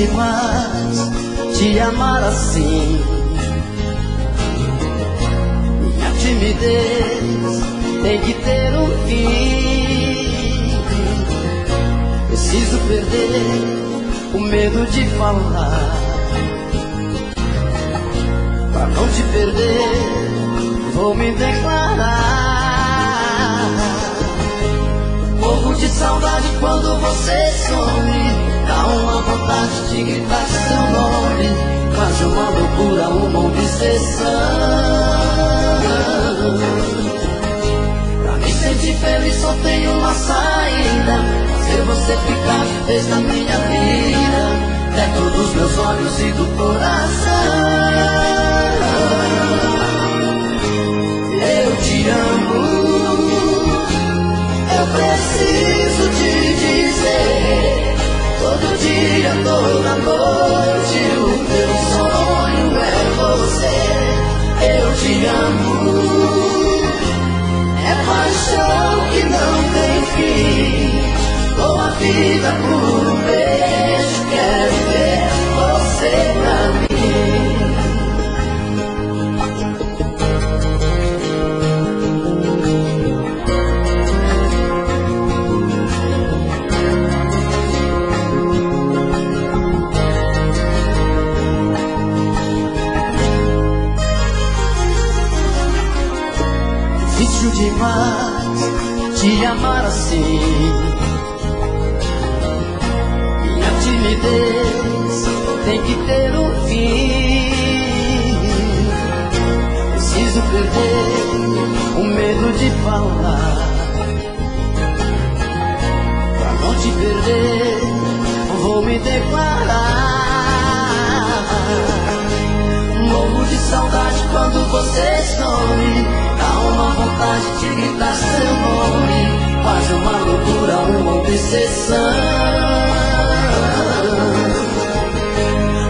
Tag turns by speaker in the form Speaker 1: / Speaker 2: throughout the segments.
Speaker 1: demais te amar assim. Minha timidez tem que ter um fim. Preciso perder o medo de falar. Pra não te perder, vou me declarar. Morro de saudade quando você some. Dá uma vontade de gritar seu nome, quase uma loucura, uma obsessão. Pra me sentir feliz só tem uma saída: fazer você ficar de vez na minha vida, dentro dos meus olhos e do coração. Eu te amo, eu preciso te dizer. Todo dia, toda noite, o meu sonho é você. Eu te amo, é paixão que não tem fim. Dou a vida por um beijo, quero ver você pra mim. Difícil demais te amar assim. Minha timidez tem que ter um fim. Preciso perder o medo de falar. Pra não te perder, vou me declarar. Morro de saudade quando você some. Dá uma vontade de gritar seu nome, quase uma loucura, uma obsessão.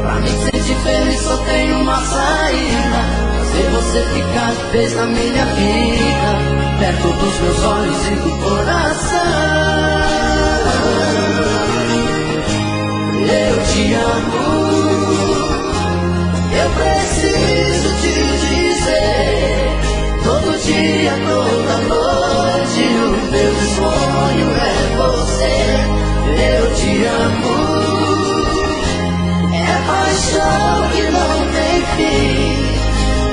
Speaker 1: Pra me sentir feliz só tem uma saída: fazer você ficar de vez na minha vida, perto dos meus olhos e do coração. Eu te amo, eu preciso te dizer. Todo dia, toda noite, o meu sonho é você. Eu te amo, é paixão que não tem fim.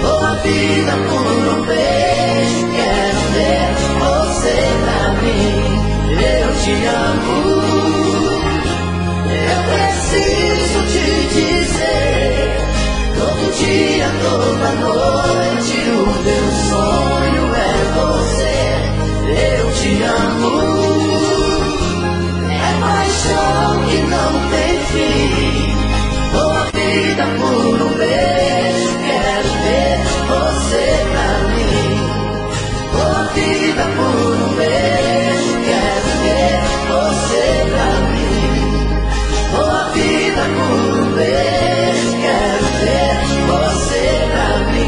Speaker 1: Dou a vida por um beijo, quero ver você pra mim. Eu te amo, eu preciso te dizer. Todo dia, toda noite, o meu sonho é você. Eu te amo, é paixão que não tem fim. Dou a vida por um beijo, quero ver você pra mim. Dou a vida por um beijo, quero ver você pra mim. Dou a vida por um beijo, quero ver você pra mim.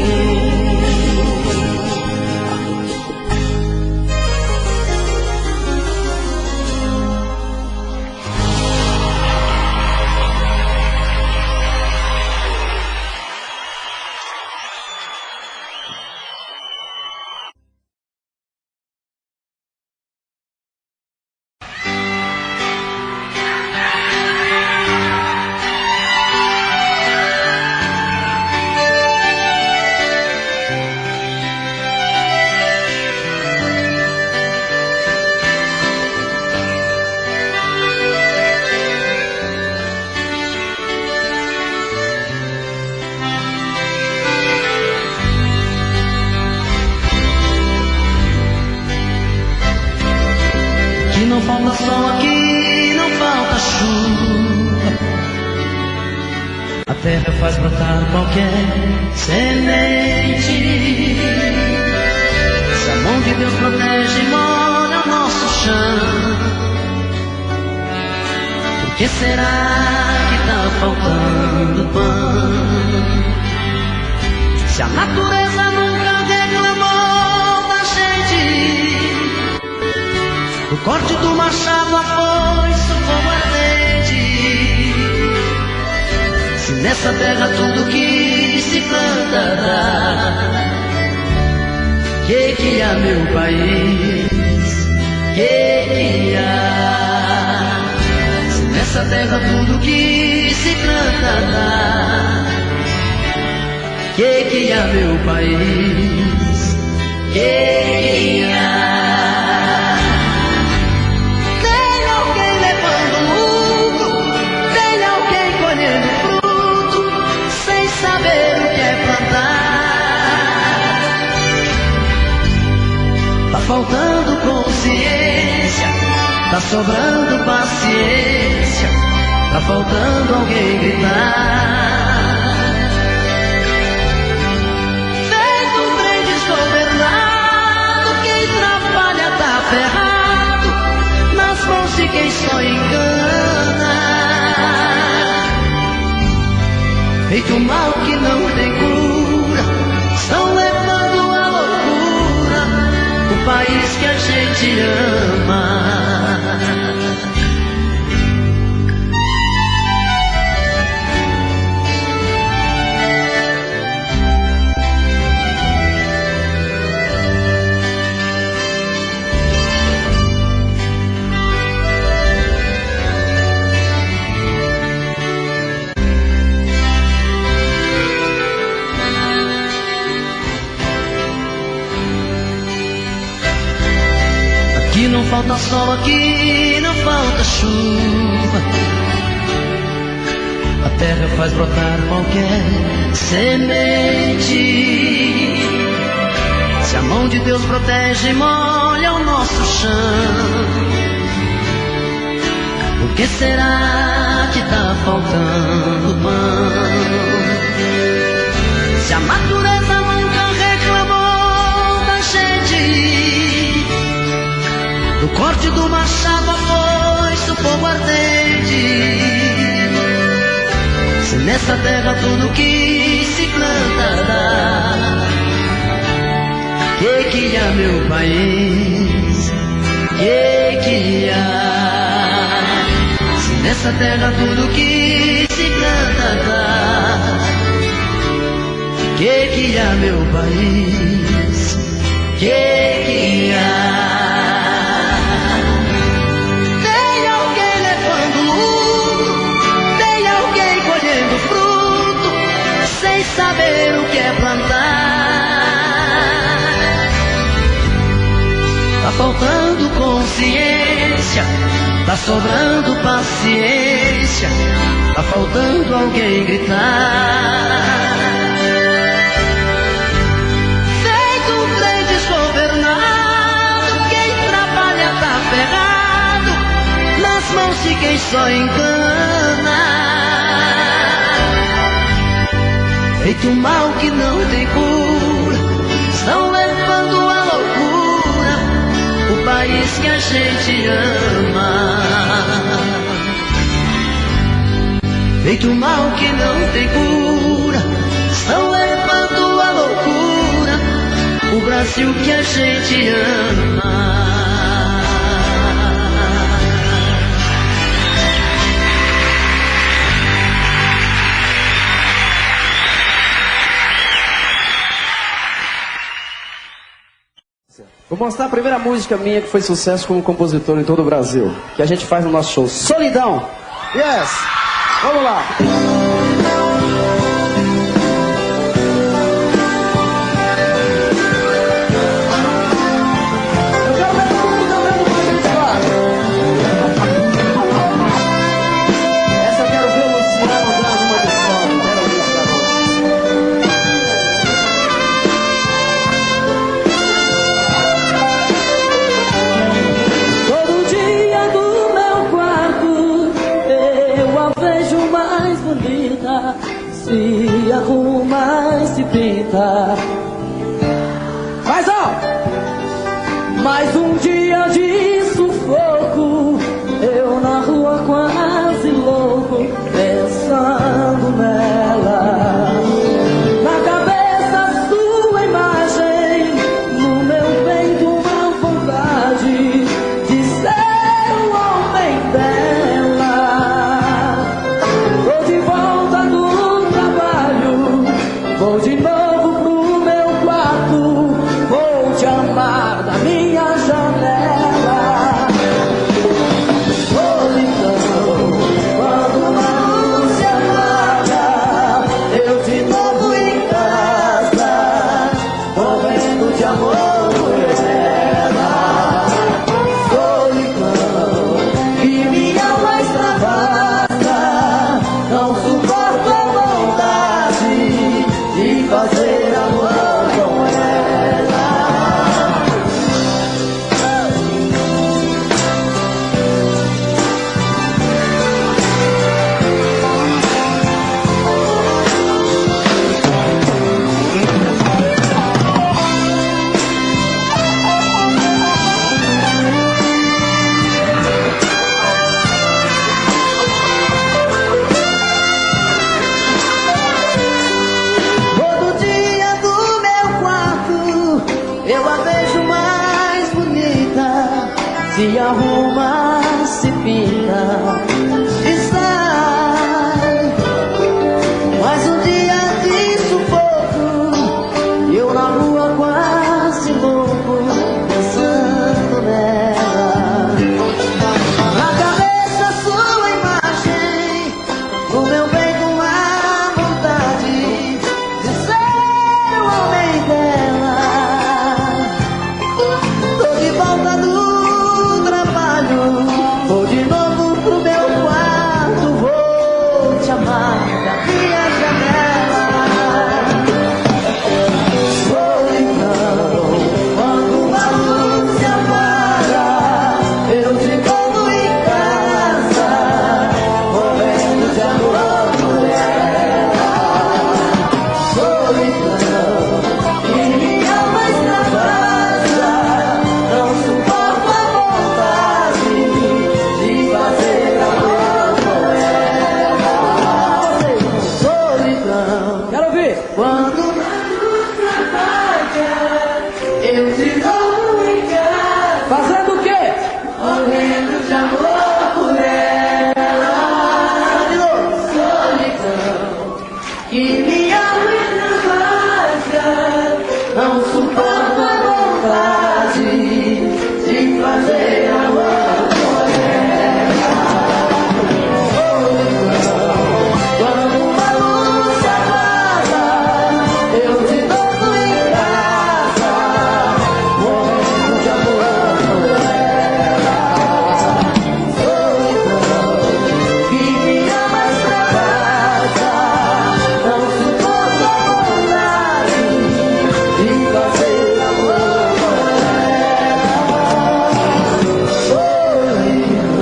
Speaker 1: Não falta sol aqui, não falta chuva. A terra faz brotar qualquer semente. Se a mão de Deus protege e molha o nosso chão, por que será que tá faltando pão? Se a natureza nunca reclamou da gente, o corte do machado, a foice, o fogo ardente, nessa terra tudo que se planta dá. Que há meu país, que há. Se nessa terra tudo que se planta dá. Que há meu país, que há. Saber o que é plantar. Tá faltando consciência, tá sobrando paciência, tá faltando alguém gritar. Feito um trem desgovernado, quem trabalha tá ferrado, nas mãos de quem só engana. Feito mal que não tem cura, estão levando à loucura o país que a gente ama. Aqui não falta sol, aqui não falta chuva. A terra faz brotar qualquer semente. Se a mão de Deus protege e molha o nosso chão, por que será que tá faltando pão? Se a natureza nunca reclamou da gente, do corte do machado a foice, o fogo ardente. Se nessa terra tudo que se planta dá. Que há meu país, que há. Se nessa terra tudo que se planta dá. Que há meu país, que há. Saber o que é plantar. Tá faltando consciência, tá sobrando paciência, tá faltando alguém gritar. Feito um trem desgovernado, quem trabalha tá ferrado, nas mãos de quem só engana. Feito mal que não tem cura, estão levando à loucura o país que a gente ama. Feito mal que não tem cura, estão levando à loucura o Brasil que a gente ama.
Speaker 2: Vou mostrar a primeira música minha que foi sucesso como compositor em todo o Brasil, que a gente faz no nosso show. Solidão! Yes! Vamos lá! Essa eu quero ver o Luciano dando uma de sol. Quero ver esse garoto.
Speaker 3: Todo dia do meu quarto eu a vejo mais bonita, se arruma e se pinta.
Speaker 2: Mais alto!
Speaker 3: Mais um dia de sufoco, eu na rua quase louco, pensando nela. Na cabeça sua imagem, no meu peito uma vontade de ser o homem dela. Tô de volta do Vou de novo pro meu quarto, vou te amar da minha janela. Solidão, quando uma luz se apaga, eu de novo em casa, morrendo de amor por ela. Solidão, que minha alma extravasa, não suporto a vontade de fazer amor com ela. Todo dia do meu quarto eu a vejo mais bonita, se arruma, se pinta e sai. Mas um dia de sufoco, eu na rua quase louco, pensando nela. Na cabeça sua imagem, o meu bem com a vontade de ser o homem dela. Tô de volta do trabalho, vou de novo pro meu quarto, vou te amar da minha janela. Solidão, quando uma luz se apaga, eu de novo em casa, morrendo de amor por ela. Solidão, que minha alma extravasa, não suporto a vontade de fazer amor com ela. Solidão, quero ouvir. Quando uma luz se apaga, eu de novo em casa, fazendo o quê? Morrendo de amor por ela. Solidão, que minha alma extravasa, não suporto a vontade de fazer amor com ela. Solidão, quando uma luz se apaga, eu de novo em casa, morrendo de amor por ela. Solidão, que minha alma extravasa, não suporto a vontade de fazer amor com ela. Solidão.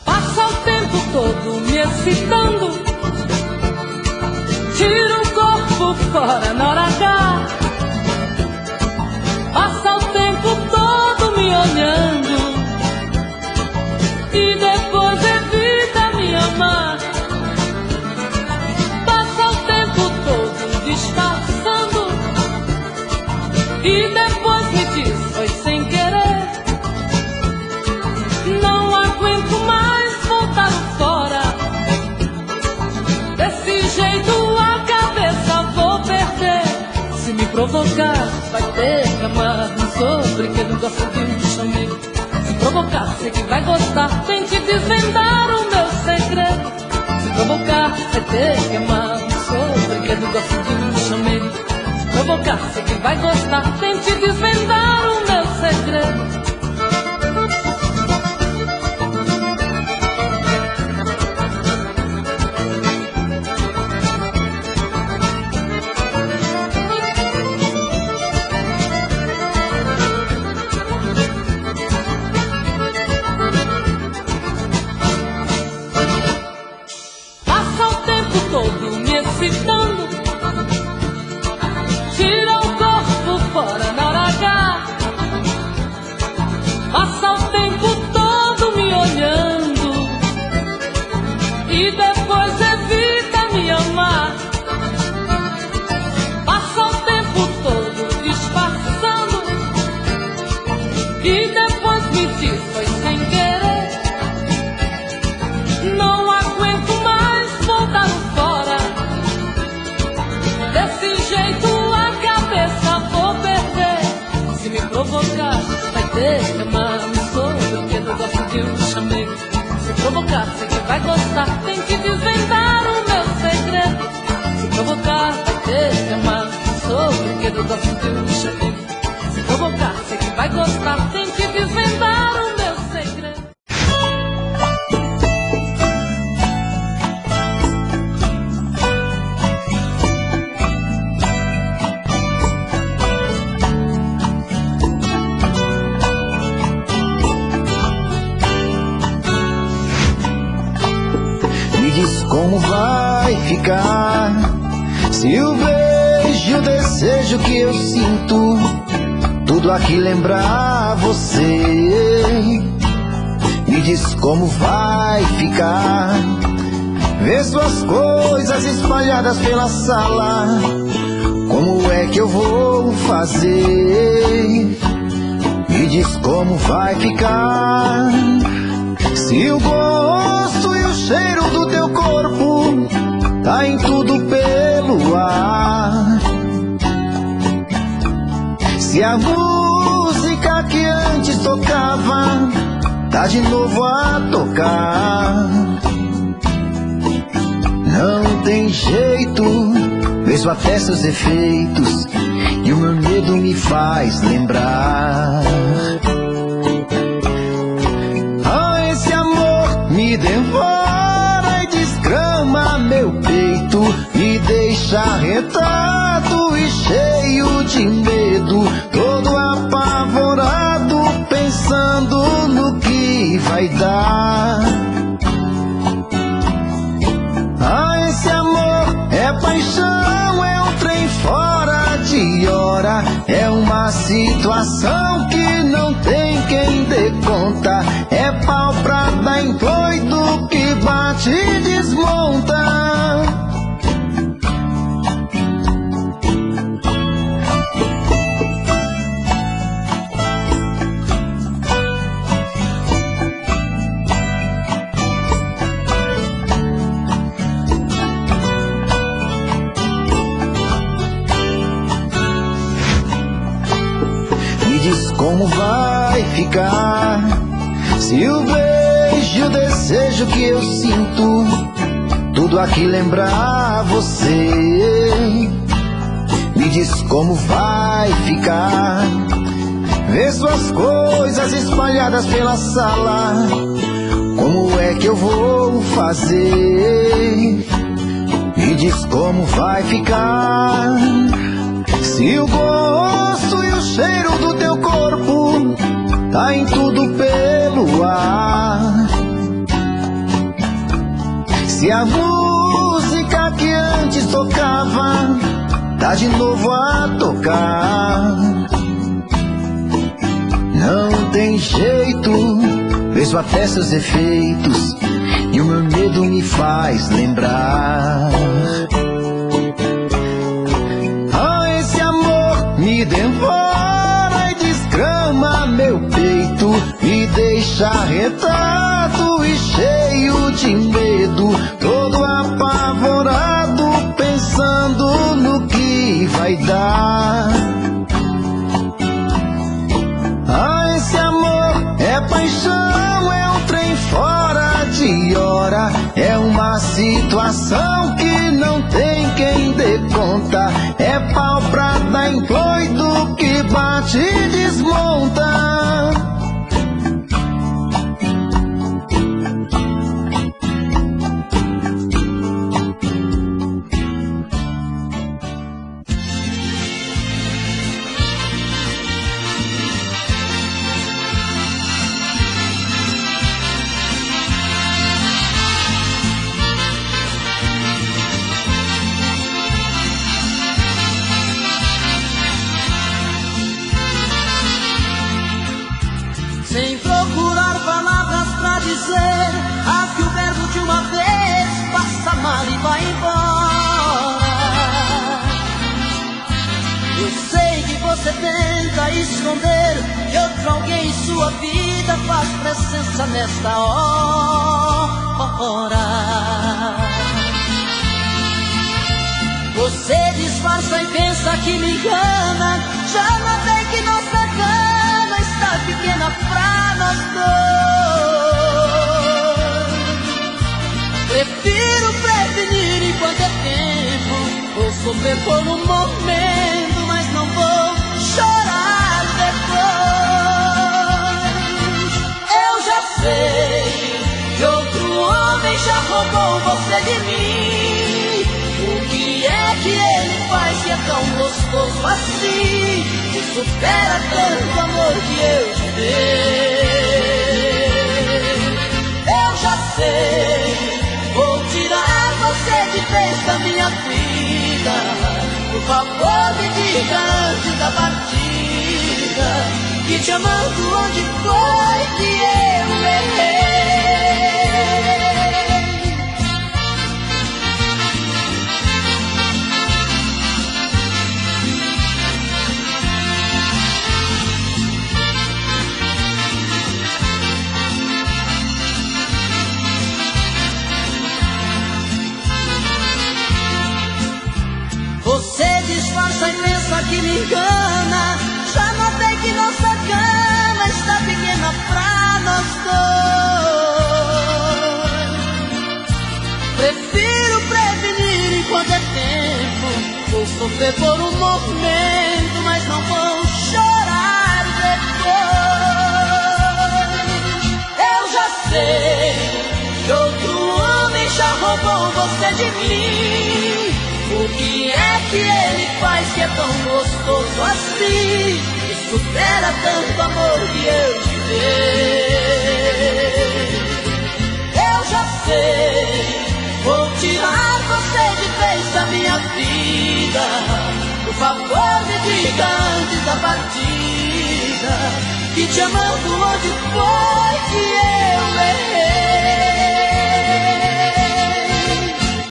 Speaker 4: Passa o tempo todo me excitando, tira o corpo fora na hora H. Passa o tempo todo me olhando e depois evita me amar. Passa o tempo todo disfarçando e depois me diz foi sem querer. Não aguento mais voltar fora, desse jeito a cabeça vou perder. Se me provocar, vai ter que amar. Não sou brinquedo, gosto de um chamego. Se provocar, sei que vai gostar. Tente desvendar o meu segredo. Se provocar, vai ter que amar. Não sou brinquedo, gosto de um chamego. Se provocar, sei que vai gostar. Tente desvendar o meu segredo. todo me excitando, tira o corpo fora menti, foi sem querer. Não aguento mais voltar fora. Desse jeito a cabeça vou perder. Se me provocar, vai ter que amar-me sobre o que eu gosto de um chamego. Se provocar, sei que vai gostar, tem que desvendar o meu segredo. Se provocar, vai ter que amar sobre o que eu gosto de um chamego. Se provocar, sei que vai gostar, tem que desvendar o meu segredo.
Speaker 5: Me diz como vai ficar se o beijo, o desejo que eu sinto, tudo aqui lembrar você. Me diz como vai ficar ver suas coisas espalhadas pela sala. Como é que eu vou fazer? Me diz como vai ficar se o gosto e o cheiro do teu corpo tá em tudo pelo ar. Se a música que antes tocava tá de novo a tocar. Não tem jeito, vejo até seus efeitos e o meu medo me faz lembrar. Ah, esse amor me devora e desgrama meu peito, me deixa arretado e cheio de medo, todo apavorado, pensando no que vai dar. Ah, esse amor é paixão, é um trem fora de hora, é uma situação que não tem quem dê conta, é pau pra dar em doido que bate e desmonta. Diz como vai ficar se o beijo, o desejo que eu sinto, tudo aqui lembrar você. Me diz como vai ficar ver suas coisas espalhadas pela sala. Como é que eu vou fazer? Me diz como vai ficar se o gosto e o cheiro do teu corpo tá em tudo pelo ar. Se a música que antes tocava tá de novo a tocar. Não tem jeito, vejo até seus efeitos e o meu medo me faz lembrar. Me devora e desgrama meu peito, me deixa arretado e cheio de medo, todo apavorado, pensando no que vai dar. Ah, esse amor é paixão, é um trem fora de hora, é uma situação que não tem quem dê conta, é pau pra dar em doido que bate e desmonta.
Speaker 1: você tenta esconder que outro alguém em sua vida faz presença nesta hora. Você disfarça e pensa que me engana. Já notei que nossa cama está pequena pra nós dois. Prefiro prevenir enquanto é tempo. Vou sofrer por um momento, mas não vou chorar depois. Eu já sei que outro homem já roubou você de mim. O que é que ele faz que é tão gostoso assim? Que supera tanto amor que eu te dei. Eu já sei, vou tirar você de vez da minha vida. Por favor, me diga antes da partida que te amando onde foi que eu errei. Você disfarça e pensa que me engana. Já notei que nossa cama está pequena pra nós dois. Prefiro prevenir enquanto é tempo. Vou sofrer por um momento, mas não vou chorar depois. Eu já sei que outro homem já roubou você de mim. O que é que ele faz que é tão gostoso assim? Que supera tanto amor que eu te dei. Eu já sei, vou tirar você de vez da minha vida. Por favor, me diga antes da partida que te amando onde foi que eu